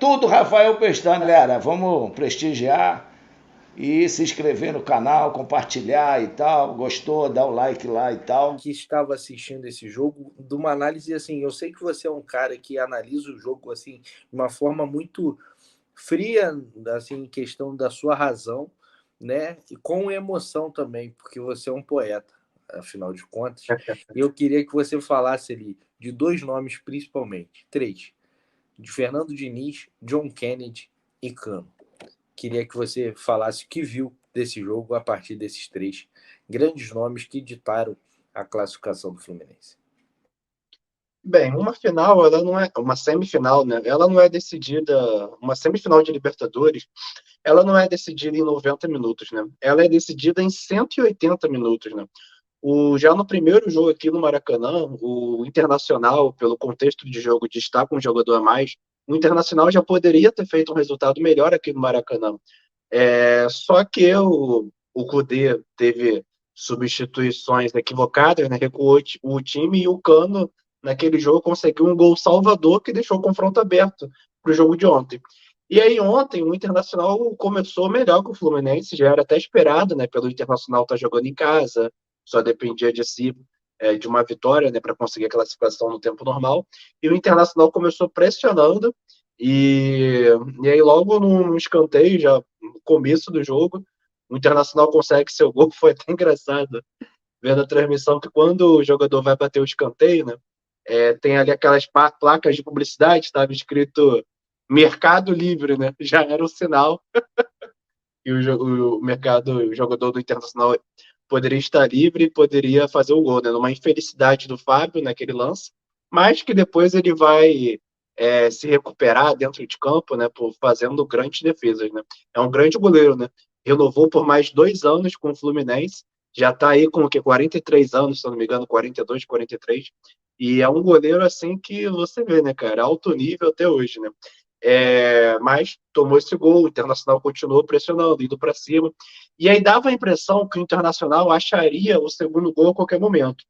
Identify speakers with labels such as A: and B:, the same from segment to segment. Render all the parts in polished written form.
A: Tudo Rafael Pestana, galera. Vamos prestigiar e se inscrever no canal, compartilhar e tal. Gostou? Dá o like lá e tal.
B: Que estava assistindo esse jogo, de uma análise assim, eu sei que você é um cara que analisa o jogo assim de uma forma muito fria, assim, em questão da sua razão, né? E com emoção também, porque você é um poeta, afinal de contas. E eu queria que você falasse ali de dois nomes principalmente, três, de Fernando Diniz, John Kennedy e Cano. Queria que você falasse o que viu desse jogo a partir desses três grandes nomes que ditaram a classificação do Fluminense.
C: Bem, uma final, ela não é uma semifinal, né? Ela não é decidida, uma semifinal de Libertadores, ela não é decidida em 90 minutos, né? Ela é decidida em 180 minutos, né? Já no primeiro jogo aqui no Maracanã, o Internacional, pelo contexto de jogo de estar com um jogador a mais, o Internacional já poderia ter feito um resultado melhor aqui no Maracanã. Só que o Kudê teve substituições equivocadas, né? Recuou o time e o Cano, naquele jogo, conseguiu um gol salvador que deixou o confronto aberto para o jogo de ontem. E aí, ontem, o Internacional começou melhor que o Fluminense, já era até esperado, né? Pelo Internacional estar jogando em casa, só dependia de si, de uma vitória, né? Para conseguir a classificação no tempo normal. E o Internacional começou pressionando. E, e aí, logo no escanteio, já no começo do jogo, o Internacional consegue seu gol. Foi até engraçado vendo a transmissão que quando o jogador vai bater o escanteio, né, tem ali aquelas placas de publicidade, estava escrito Mercado Livre, né? Já era o sinal e o jogador do Internacional poderia estar livre e poderia fazer o gol, né? Numa infelicidade do Fábio naquele lance, mas que depois ele vai se recuperar dentro de campo, né? Por fazendo grandes defesas, né? É um grande goleiro, né? Renovou por mais 2 anos com o Fluminense, já está aí com o quê? 43 anos, se eu não me engano, 42, 43. E é um goleiro assim que você vê, né, cara? Alto nível até hoje, né? Mas tomou esse gol, o Internacional continuou pressionando, indo para cima. E aí dava a impressão que o Internacional acharia o segundo gol a qualquer momento.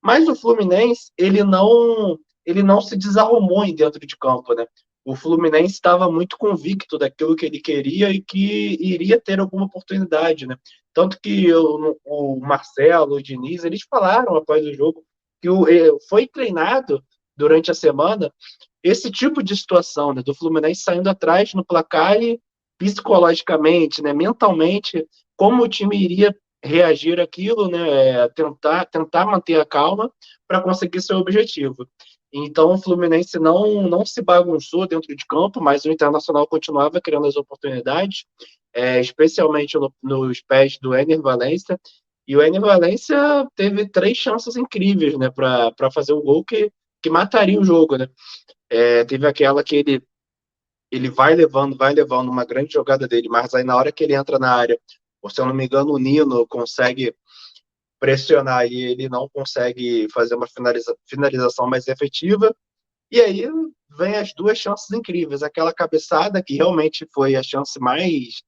C: Mas o Fluminense, ele não se desarrumou em dentro de campo, né? O Fluminense estava muito convicto daquilo que ele queria e que iria ter alguma oportunidade, né? Tanto que o Marcelo, o Diniz, eles falaram após o jogo que foi treinado durante a semana esse tipo de situação, né, do Fluminense saindo atrás no placar e psicologicamente, né, mentalmente, como o time iria reagir àquilo, né, tentar manter a calma para conseguir seu objetivo. Então o Fluminense não se bagunçou dentro de campo, mas o Internacional continuava criando as oportunidades, especialmente nos pés do Ener Valencia. E o Ener Valencia teve 3 chances incríveis, né, para fazer o gol que mataria o jogo, né? Teve aquela que ele vai levando uma grande jogada dele, mas aí na hora que ele entra na área, ou se eu não me engano, o Nino consegue pressionar e ele não consegue fazer uma finalização mais efetiva. E aí vem as 2 chances incríveis, aquela cabeçada que realmente foi a chance mais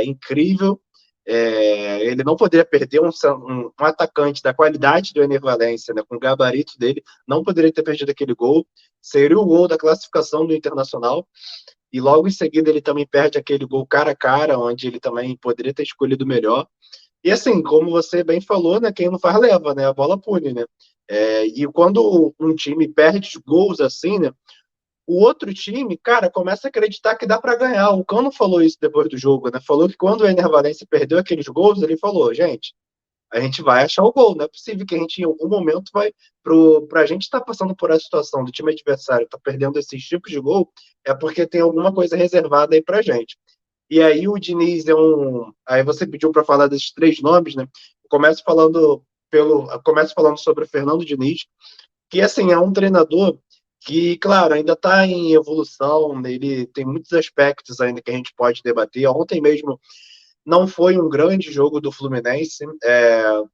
C: incrível. Ele não poderia perder um atacante da qualidade do Ener Valencia, né, com o gabarito dele, não poderia ter perdido aquele gol. Seria o gol da classificação do Internacional. E logo em seguida ele também perde aquele gol cara a cara, onde ele também poderia ter escolhido melhor. E assim, como você bem falou, né, quem não faz leva, né, a bola pune, né. E quando um time perde gols assim, né, o outro time, cara, começa a acreditar que dá para ganhar. O Cano falou isso depois do jogo, né? Falou que quando o Ener Valencia perdeu aqueles gols, ele falou, gente, a gente vai achar o gol. Não é possível que a gente, em algum momento, pra gente estar passando por essa situação do time adversário, tá perdendo esses tipos de gol, é porque tem alguma coisa reservada aí pra gente. E aí o Diniz Aí você pediu para falar desses 3 nomes, né? Eu começo falando sobre o Fernando Diniz, que assim é um treinador que, claro, ainda está em evolução, ele tem muitos aspectos ainda que a gente pode debater. Ontem mesmo não foi um grande jogo do Fluminense,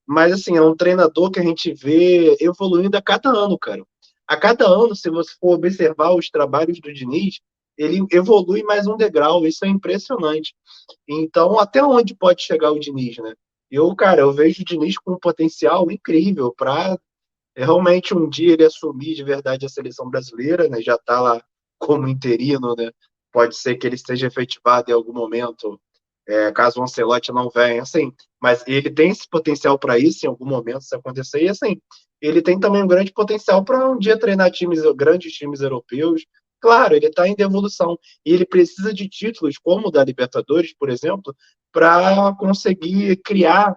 C: mas assim, é um treinador que a gente vê evoluindo a cada ano, cara. A cada ano, se você for observar os trabalhos do Diniz, ele evolui mais um degrau, isso é impressionante. Então, até onde pode chegar o Diniz, né? Cara, eu vejo o Diniz com um potencial incrível para realmente um dia ele assumir de verdade a seleção brasileira, né? Já está lá como interino, né? Pode ser que ele seja efetivado em algum momento, caso o Ancelotti não venha, assim, mas ele tem esse potencial para isso em algum momento, se acontecer, e assim, ele tem também um grande potencial para um dia treinar grandes times europeus. Claro, ele está em devolução, e ele precisa de títulos, como o da Libertadores, por exemplo, para conseguir criar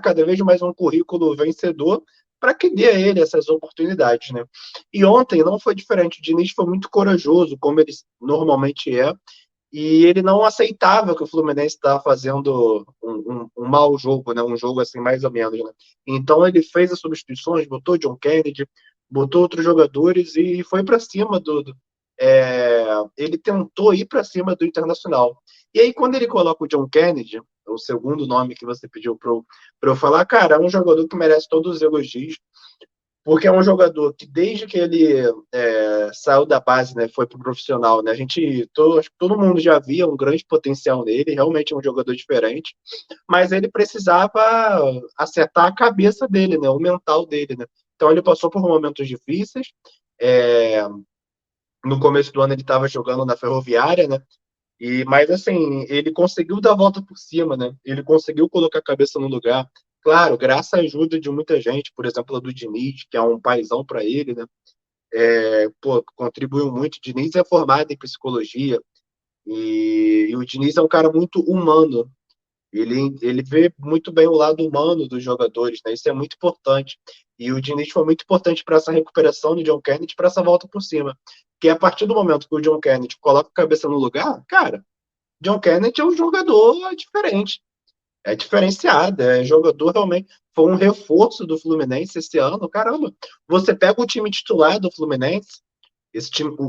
C: cada vez mais um currículo vencedor para que dê a ele essas oportunidades, né? E ontem não foi diferente, o Diniz foi muito corajoso, como ele normalmente é, e ele não aceitava que o Fluminense estava fazendo um mau jogo, né? Um jogo assim, mais ou menos, né? Então ele fez as substituições, botou John Kennedy, botou outros jogadores e foi para cima ele tentou ir para cima do Internacional. E aí, quando ele coloca o John Kennedy, o segundo nome que você pediu para eu falar, cara, é um jogador que merece todos os elogios, porque é um jogador que desde que ele saiu da base, né, foi pro profissional, né, acho que todo mundo já via um grande potencial nele, realmente é um jogador diferente, mas ele precisava acertar a cabeça dele, né, o mental dele, né. Então ele passou por momentos difíceis. é, no começo do ano ele estava jogando na Ferroviária, né, mas assim, ele conseguiu dar a volta por cima, né? Ele conseguiu colocar a cabeça no lugar. Claro, graças à ajuda de muita gente, por exemplo, a do Diniz, que é um paizão para ele, né? Contribuiu muito. O Diniz é formado em psicologia e o Diniz é um cara muito humano. Ele vê muito bem o lado humano dos jogadores, né? Isso é muito importante. E o Diniz foi muito importante para essa recuperação do John Kennedy, para essa volta por cima. Que a partir do momento que o John Kennedy coloca a cabeça no lugar, cara, John Kennedy é um jogador diferente, é diferenciado, é jogador realmente. Foi um reforço do Fluminense esse ano. Caramba, você pega o time titular do Fluminense,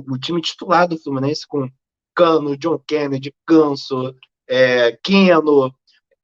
C: o time titular do Fluminense com Cano, John Kennedy, Ganso, Keno,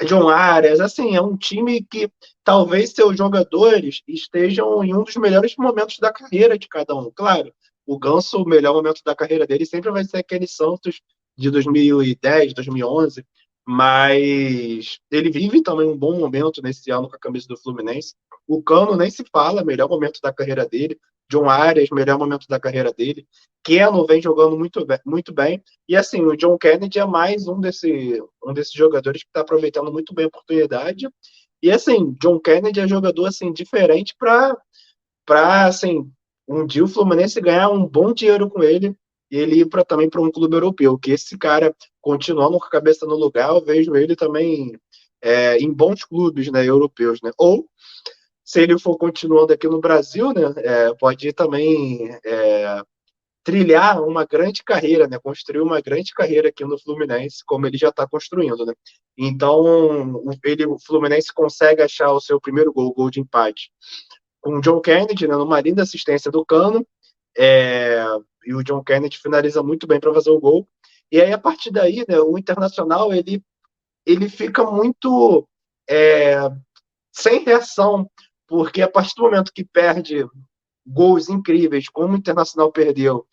C: John Arias, assim, é um time que talvez seus jogadores estejam em um dos melhores momentos da carreira de cada um. Claro, o Ganso, o melhor momento da carreira dele sempre vai ser aquele Santos de 2010, 2011, mas ele vive também um bom momento nesse ano com a camisa do Fluminense. O Cano nem se fala, melhor momento da carreira dele. John Arias, melhor momento da carreira dele. Keno vem jogando muito bem. E assim, o John Kennedy é mais um desses jogadores que está aproveitando muito bem a oportunidade. E assim, John Kennedy é jogador assim diferente para assim, um dia o Fluminense ganhar um bom dinheiro com ele e ele ir também para um clube europeu. Que esse cara, continuando com a cabeça no lugar, eu vejo ele também em bons clubes, né, europeus, né? Ou se ele for continuando aqui no Brasil, né, pode ir também trilhar uma grande carreira, né? Construir uma grande carreira aqui no Fluminense, como ele já está construindo, né? Então, o Fluminense consegue achar o seu primeiro gol de empate com o John Kennedy, né? Numa linda assistência do Cano, e o John Kennedy finaliza muito bem para fazer o gol. E aí, a partir daí, né, o Internacional, ele fica muito sem reação, porque a partir do momento que perde gols incríveis, como o Internacional perdeu,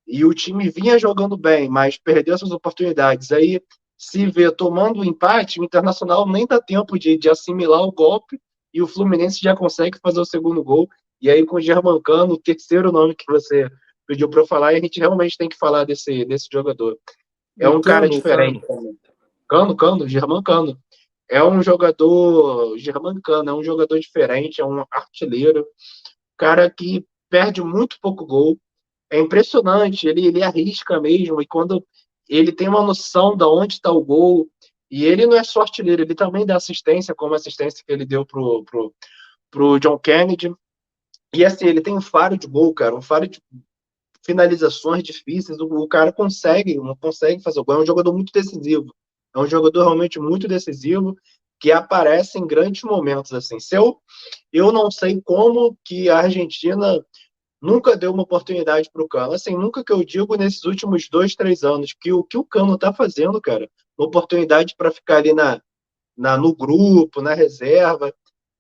C: e o time vinha jogando bem, mas perdeu essas oportunidades. Aí se vê tomando um empate, o Internacional nem dá tempo de assimilar o golpe e o Fluminense já consegue fazer o segundo gol. E aí com o Germancano, o terceiro nome que você pediu para eu falar, e a gente realmente tem que falar desse jogador. É um cara diferente. Cano, Germancano. É um jogador, Germancano, é um jogador diferente, é um artilheiro, cara que perde muito pouco gol. É impressionante, ele arrisca mesmo, e quando ele tem uma noção de onde está o gol, e ele não é só artilheiro, ele também dá assistência, como a assistência que ele deu pro John Kennedy. E assim, ele tem um faro de gol, cara, um faro de finalizações difíceis, o cara consegue fazer o gol, é um jogador muito decisivo. É um jogador realmente muito decisivo, que aparece em grandes momentos, assim. Eu não sei como que a Argentina nunca deu uma oportunidade para o Cano. Assim, nunca que eu digo nesses últimos 2, 3 anos, que o Cano está fazendo, cara, uma oportunidade para ficar ali no grupo, na reserva,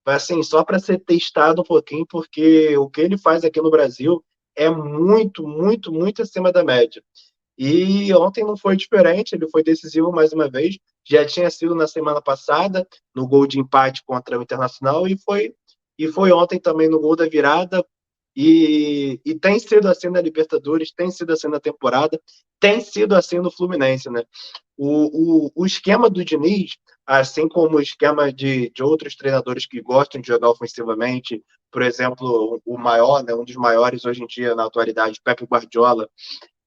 C: assim, só para ser testado um pouquinho, porque o que ele faz aqui no Brasil é muito, muito, muito acima da média. E ontem não foi diferente, ele foi decisivo mais uma vez, já tinha sido na semana passada, no gol de empate contra o Internacional, e foi ontem também no gol da virada, E tem sido assim na Libertadores, tem sido assim na temporada, tem sido assim no Fluminense, né? O esquema do Diniz, assim como o esquema de outros treinadores que gostam de jogar ofensivamente, por exemplo, o maior, né, um dos maiores hoje em dia na atualidade, Pepe Guardiola,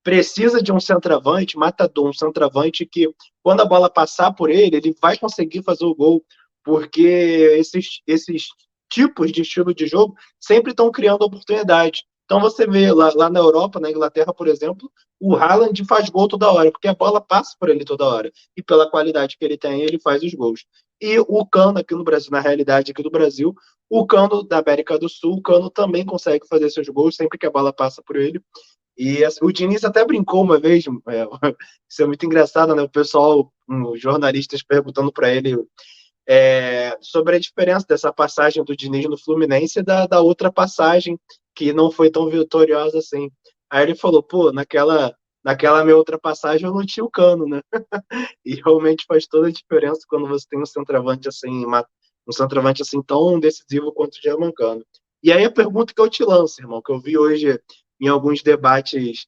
C: precisa de um centroavante matador, um centroavante que, quando a bola passar por ele, ele vai conseguir fazer o gol, porque esses tipos de estilo de jogo sempre estão criando oportunidade. Então você vê lá na Europa, na Inglaterra, por exemplo, o Haaland faz gol toda hora, porque a bola passa por ele toda hora. E pela qualidade que ele tem, ele faz os gols. E o Cano aqui no Brasil, na realidade aqui do Brasil, o Cano da América do Sul, o Cano também consegue fazer seus gols sempre que a bola passa por ele. E assim, o Diniz até brincou uma vez, isso é muito engraçado, né? O pessoal, os jornalistas perguntando para ele sobre a diferença dessa passagem do Diniz no Fluminense da outra passagem que não foi tão vitoriosa assim. Aí ele falou, pô, naquela minha outra passagem eu não tinha o Cano, né? E realmente faz toda a diferença quando você tem um centroavante assim tão decisivo quanto o Germancano. E aí a pergunta que eu te lanço, irmão, que eu vi hoje em alguns debates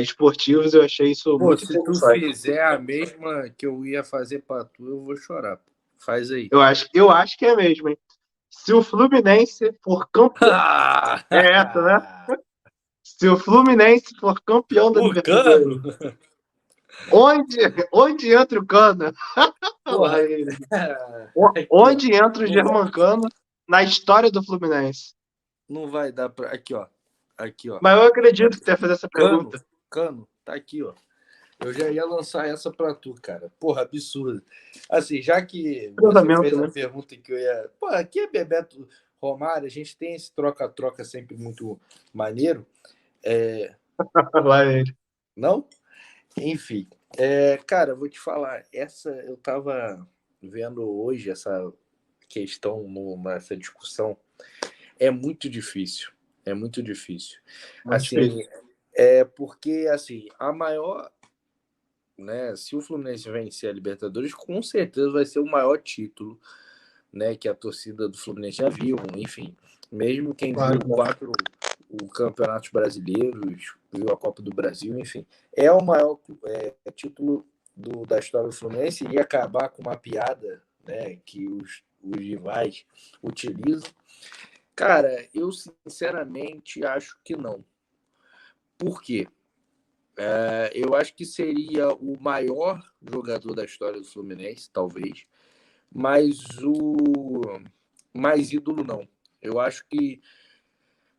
C: esportivos, eu achei isso
B: Pô,
C: muito
B: se tu
C: interessante.
B: fizer a mesma que eu ia fazer pra tu, eu vou chorar. Faz aí.
C: Eu acho que é mesmo, hein? Se o Fluminense for campeão. É essa, né? Se o Fluminense for campeão da
B: O
C: Libertadores,
B: Cano?
C: onde entra o Cano?
B: Porra. Aqui, ó.
C: Onde entra o
B: Não vai,
C: Germancano na história do Fluminense?
B: não vai dar pra. Aqui, ó. Aqui, ó.
C: Mas eu acredito que você ia fazer essa
B: Cano,
C: pergunta.
B: Cano, tá aqui, ó. Eu já ia lançar essa pra tu, cara. Porra, absurdo. Assim, já que você
C: Cruzamento,
B: fez a
C: né?
B: pergunta que eu ia. Porra, aqui é Bebeto Romário, a gente tem esse troca-troca sempre muito maneiro.
C: Lá ele.
B: Não? Enfim. Cara, eu vou te falar. Eu tava vendo hoje essa questão nessa discussão. É muito difícil. É muito difícil.
C: Muito
B: Assim,
C: difícil.
B: porque assim, a maior, né, se o Fluminense vencer a Libertadores, com certeza vai ser o maior título, né, que a torcida do Fluminense já viu, enfim. Mesmo quem viu
C: Claro, claro.
B: o campeonatos brasileiros, viu a Copa do Brasil, enfim, é o maior título da história do Fluminense e acabar com uma piada, né, que os rivais utilizam. Cara, eu sinceramente acho que não. Por quê? Eu acho que seria o maior jogador da história do Fluminense, talvez, mas o mais ídolo não. Eu acho que,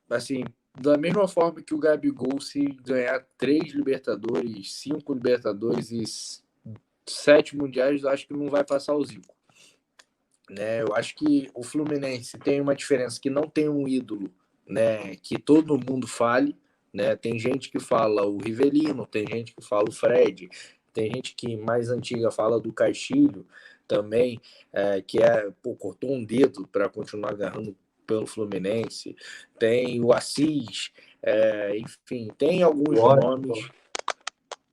B: assim, da mesma forma que o Gabigol, se ganhar 3 Libertadores, 5 Libertadores e 7 Mundiais, eu acho que não vai passar o Zico. Né? Eu acho que o Fluminense tem uma diferença que não tem um ídolo, né, que todo mundo fale, né? Tem gente que fala o Rivelino, tem gente que fala o Fred, tem gente que mais antiga fala do Castilho também, que cortou um dedo para continuar agarrando pelo Fluminense. Tem o Assis, enfim, tem alguns
C: Washington.
B: nomes,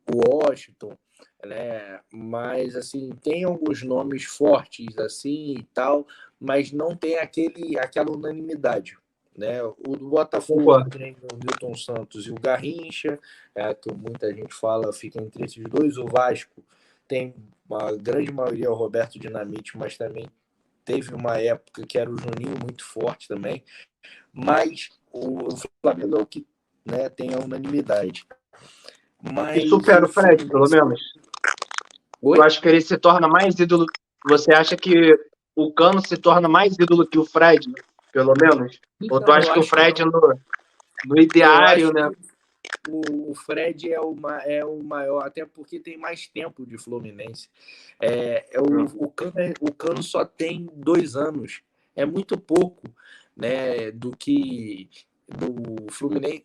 B: o Washington, né? Mas assim, tem alguns nomes fortes assim e tal, mas não tem aquela unanimidade. Né? O do Botafogo
C: Concordo.
B: tem o Newton Santos e o Garrincha, que muita gente fala, fica entre esses dois. O Vasco tem uma grande maioria o Roberto Dinamite, mas também teve uma época que era o Juninho muito forte também. Mas o Flamengo é o que, né, tem a unanimidade.
C: E
B: Mas
C: supera
B: o
C: o Fred, pelo
B: Fluminense.
C: menos. Eu
B: Oi?
C: acho que ele se torna mais ídolo. Você acha que o Cano se torna mais ídolo que o Fred, pelo menos? Ou tu
B: Então, eu
C: acha que o
B: acho que
C: Fred,
B: não.
C: no
B: Eu
C: ideário,
B: acho
C: né?
B: que o Fred é o maior, até porque tem mais tempo de Fluminense. O Cano só tem 2 anos. É muito pouco, né, do que do Fluminense.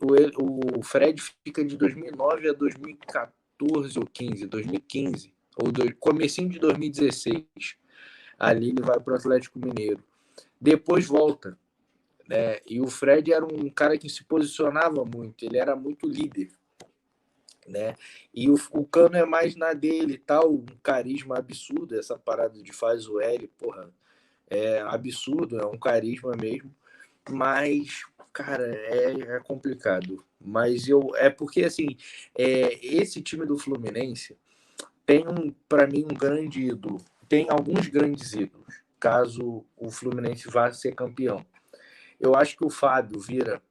B: O Fred fica de 2009 a 2014 ou 15, 2015, ou comecinho de 2016. Ali ele vai para o Atlético Mineiro. Depois volta. E o Fred era um cara que se posicionava muito, ele era muito líder. Né? E o Cano é mais na dele e tal, um carisma absurdo, essa parada de faz o L, porra, é absurdo, é um carisma mesmo. Mas, Cara, é complicado. Mas é porque, assim, esse time do Fluminense tem, para mim, um grande ídolo. Tem alguns grandes ídolos, caso o Fluminense vá ser campeão. Eu acho que o Fábio vira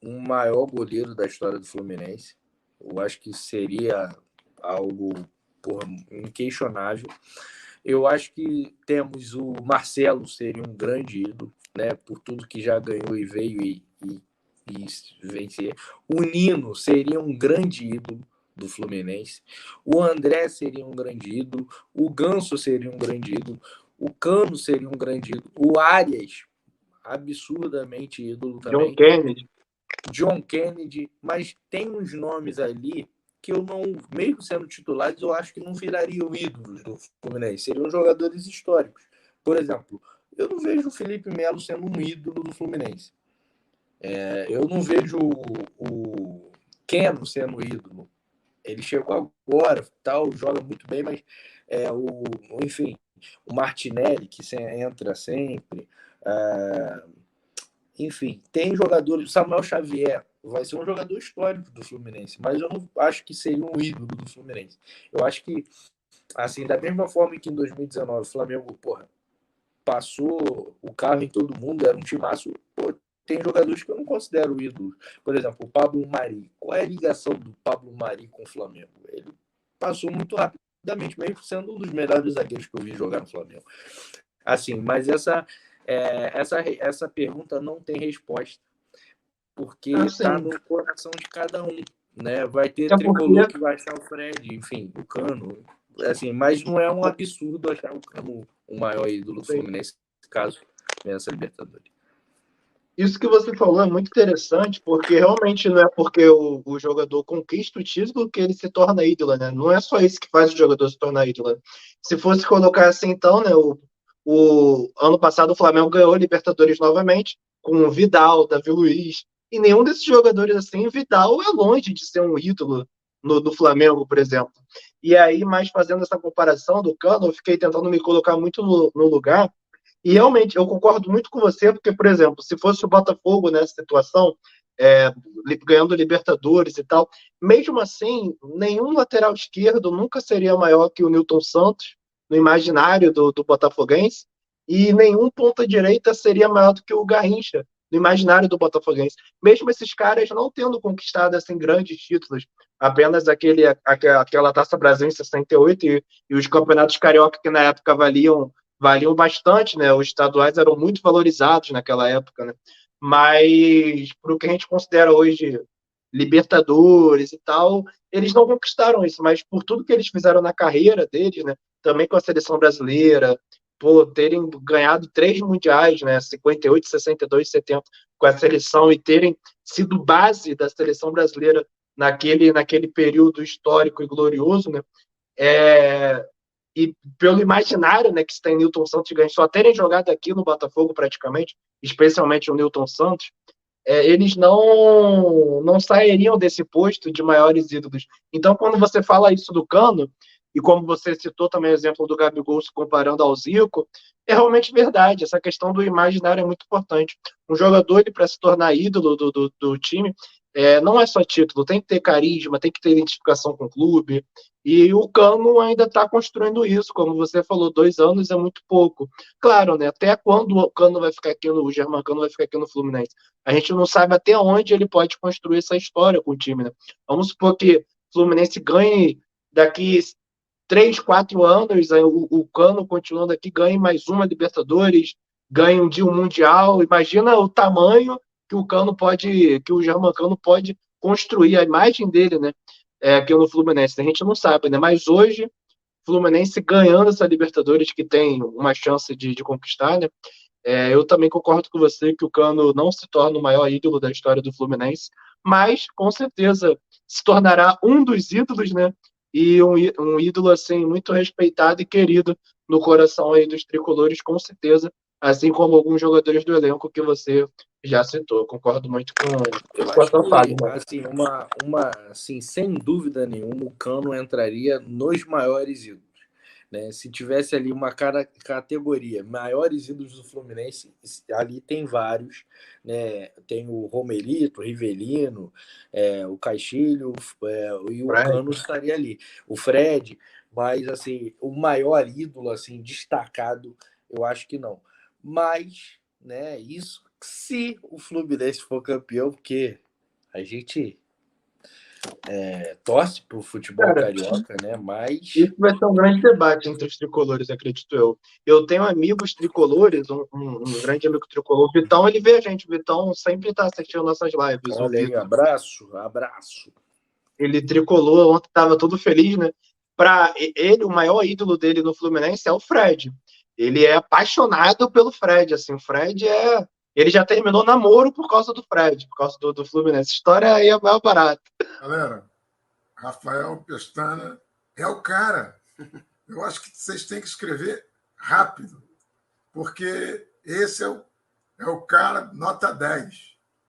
B: um maior goleiro da história do Fluminense. Eu acho que seria algo, porra, inquestionável. Eu acho que temos o Marcelo, seria um grande ídolo, né? Por tudo que já ganhou e veio e vencer. O Nino seria um grande ídolo do Fluminense. O André seria um grande ídolo. O Ganso seria um grande ídolo. O Cano seria um grande ídolo. O Arias, absurdamente ídolo
C: John
B: também.
C: Kennedy.
B: John Kennedy, mas tem uns nomes ali que eu não, mesmo sendo titulares, eu acho que não virariam ídolos do Fluminense, seriam jogadores históricos. Por exemplo, eu não vejo o Felipe Melo sendo um ídolo do Fluminense. Eu não vejo o Keno sendo ídolo. Ele chegou agora, tal, joga muito bem, mas enfim, o Martinelli, que entra sempre. Enfim, tem jogadores. Samuel Xavier vai ser um jogador histórico do Fluminense, mas eu não acho que seria um ídolo do Fluminense. Eu acho que, assim, da mesma forma que em 2019 o Flamengo, porra, passou o carro em todo mundo, era um timaço, pô, tem jogadores que eu não considero ídolos. Por exemplo, o Pablo Mari. Qual é a ligação do Pablo Mari com o Flamengo? Ele passou muito rapidamente, mesmo sendo um dos melhores zagueiros que eu vi jogar no Flamengo. Assim, mas essa pergunta não tem resposta, porque está no coração de cada um, né? Vai ter tricolor que vai achar o Fred, enfim, o Cano, assim, mas não é um absurdo achar o Cano o maior ídolo do Fluminense, caso venha essa Libertadores.
C: Isso que você falou é muito interessante, porque realmente não é porque o jogador conquista o título que ele se torna ídolo, né? Não é só isso que faz o jogador se tornar ídolo. Se fosse colocar assim, então, né? O ano passado o Flamengo ganhou a Libertadores novamente, com o Vidal, Davi Luiz, e nenhum desses jogadores assim, Vidal é longe de ser um ídolo do Flamengo, por exemplo. E aí, mais fazendo essa comparação do Cano, eu fiquei tentando me colocar muito no lugar. E realmente, eu concordo muito com você, porque, por exemplo, se fosse o Botafogo nessa situação, ganhando Libertadores e tal, mesmo assim, nenhum lateral esquerdo nunca seria maior que o Nilton Santos, no imaginário do botafoguense, e nenhum ponta-direita seria maior do que o Garrincha, no imaginário do botafoguense. Mesmo esses caras não tendo conquistado assim, grandes títulos, apenas aquela Taça Brasil em 68 e os campeonatos carioca que na época valiam bastante, né? Os estaduais eram muito valorizados naquela época, né? Mas para o que a gente considera hoje Libertadores e tal, eles não conquistaram isso, mas por tudo que eles fizeram na carreira deles, né? Também com a seleção brasileira, por terem ganhado 3 mundiais, né? 58, 62, 70 com a seleção e terem sido base da seleção brasileira naquele período histórico e glorioso, né? E pelo imaginário, né, que tem Nilton Santos e Ganso, só terem jogado aqui no Botafogo praticamente, especialmente o Nilton Santos, eles não sairiam desse posto de maiores ídolos. Então, quando você fala isso do Cano, e como você citou também o exemplo do Gabigol se comparando ao Zico, é realmente verdade. Essa questão do imaginário é muito importante. Um jogador, para se tornar ídolo do time, não é só título, tem que ter carisma, tem que ter identificação com o clube. E o Cano ainda está construindo isso, como você falou, 2 anos é muito pouco. Claro, né? Até quando o Cano vai ficar aqui o Germancano vai ficar aqui no Fluminense? A gente não sabe até onde ele pode construir essa história com o time, né? Vamos supor que o Fluminense ganhe daqui 3, 4 anos, o Cano continuando aqui, ganhe mais uma Libertadores, ganhe um dia um Mundial. Imagina o tamanho que que o Germancano pode construir, a imagem dele, né? Aqui no Fluminense. A gente não sabe, né? Mas hoje, o Fluminense ganhando essa Libertadores, que tem uma chance de conquistar, né? Eu também concordo com você que o Cano não se torna o maior ídolo da história do Fluminense, mas com certeza se tornará um dos ídolos, né? E um ídolo assim muito respeitado e querido no coração aí dos tricolores, com certeza, assim como alguns jogadores do elenco que você já citou. Concordo muito
B: Eu
C: com a
B: acho
C: sua fala,
B: que,
C: né?
B: assim, assim, sem dúvida nenhuma, o Cano entraria nos maiores ídolos. né? Se tivesse ali uma categoria, maiores ídolos do Fluminense, ali tem vários, né? Tem o Romerito, o Rivelino, o Caixilho, e o
C: Fred.
B: Cano estaria ali. O Fred, mas assim, o maior ídolo assim destacado, eu acho que não. Mas, né, isso se o Fluminense for campeão, porque a gente torce para o futebol
C: Cara,
B: carioca, né? Mas
C: isso vai ser um grande debate entre os tricolores, acredito eu. Eu tenho amigos tricolores, um grande amigo tricolor, o Vitão, ele vê a gente. O Vitão sempre está assistindo nossas lives, o
B: olha aí,
C: Vitor.
B: abraço, abraço.
C: Ele tricolor, ontem estava todo feliz, né? Para ele, o maior ídolo dele no Fluminense é o Fred. Ele é apaixonado pelo Fred, assim, o Fred é... Ele já terminou namoro por causa do Fred, por causa do Fluminense. A história aí é mais barata.
D: Galera, Rafael Pestana é o cara. Eu acho que vocês têm que escrever rápido, porque esse é o cara nota 10.